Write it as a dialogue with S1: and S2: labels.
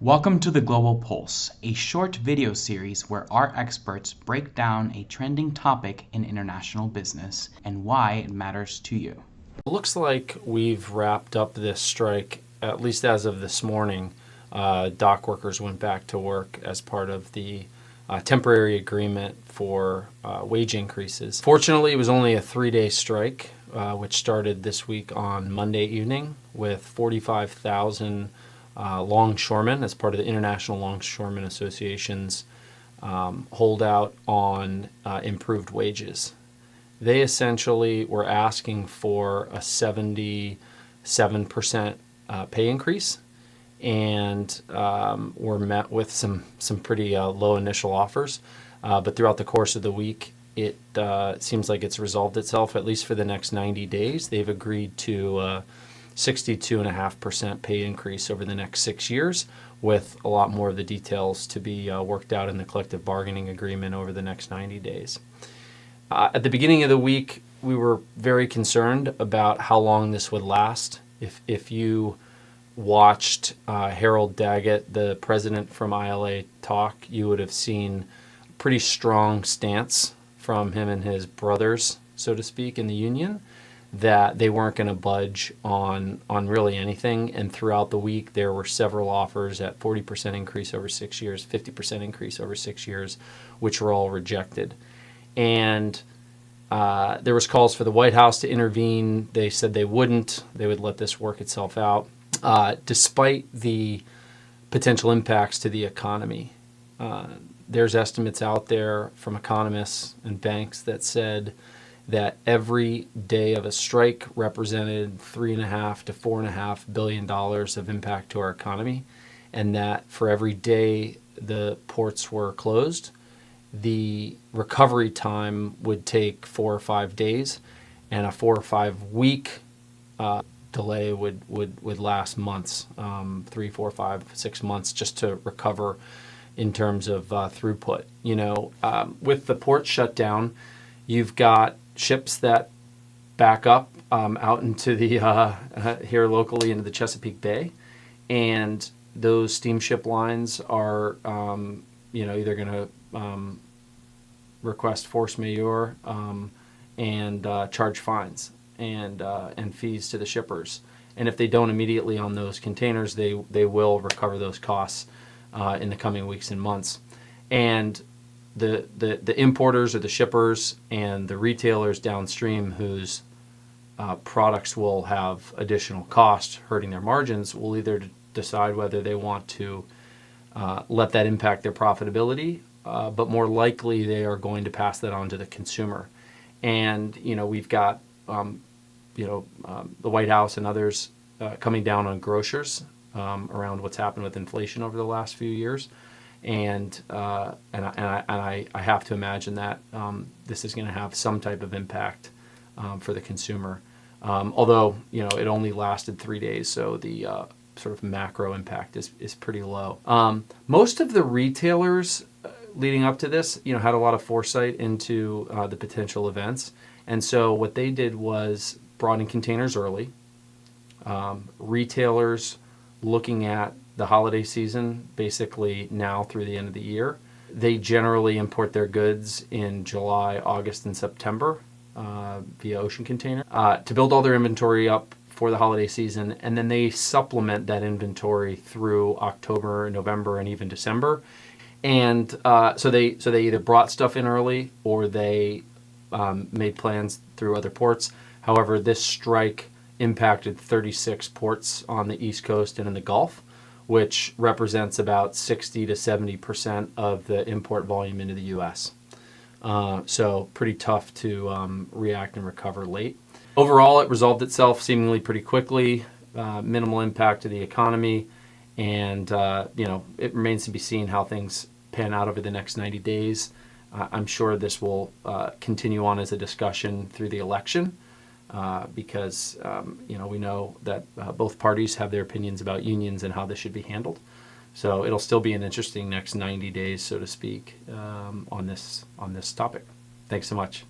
S1: Welcome to the Global Pulse, a short video series where our experts break down a trending topic in international business and why it matters to you.
S2: It looks like we've wrapped up this strike, at least as of this morning. Dock workers went back to work as part of the temporary agreement for wage increases. Fortunately, it was only a 3-day strike, which started this week on Monday evening with 45,000 longshoremen as part of the International Longshoremen Association's holdout on improved wages. They essentially were asking for a 77% pay increase, and were met with some pretty low initial offers. But throughout the course of the week, it seems like it's resolved itself, at least for the next 90 days. They've agreed to 62.5% pay increase over the next 6 years, with a lot more of the details to be worked out in the collective bargaining agreement over the next 90 days. At the beginning of the week, we were very concerned about how long this would last. If you watched Harold Daggett, the president from ILA, talk, you would have seen a pretty strong stance from him and his brothers, so to speak, in the union, that they weren't going to budge on really anything. And throughout the week, there were several offers at 40% increase over 6 years, 50% increase over 6 years, which were all rejected. And there was calls for the White House to intervene. They said they wouldn't. They would let this work itself out, despite the potential impacts to the economy. There's estimates out there from economists and banks that said that every day of a strike represented $3.5 to $4.5 billion of impact to our economy, and that for every day the ports were closed, the recovery time would take 4 or 5 days, and a 4 or 5 week delay would last months, 3, 4, 5, 6 months, just to recover in terms of throughput. With the port shut down, you've got ships that back up out into the here locally into the Chesapeake Bay, and those steamship lines are either going to request force majeure and charge fines and fees to the shippers. And if they don't immediately on those containers, they will recover those costs in the coming weeks and months. And the importers or the shippers and the retailers downstream whose products will have additional cost hurting their margins will either decide whether they want to let that impact their profitability, but more likely they are going to pass that on to the consumer. And we've got the White House and others coming down on grocers around what's happened with inflation over the last few years. And I have to imagine that this is going to have some type of impact for the consumer. Although it only lasted 3 days, so the sort of macro impact is pretty low. Most of the retailers leading up to this, had a lot of foresight into the potential events, and so what they did was brought in containers early. Retailers looking at the holiday season, basically now through the end of the year, they generally import their goods in July, August, and September via ocean container to build all their inventory up for the holiday season, and then they supplement that inventory through October, November, and even December. And so they either brought stuff in early or they made plans through other ports. However, this strike impacted 36 ports on the East Coast and in the Gulf, which represents about 60 to 70% of the import volume into the U.S. So pretty tough to react and recover late. Overall, it resolved itself seemingly pretty quickly, minimal impact to the economy, and it remains to be seen how things pan out over the next 90 days. I'm sure this will continue on as a discussion through the election. Because we know that both parties have their opinions about unions and how this should be handled. So it'll still be an interesting next 90 days, so to speak, on this topic. Thanks so much.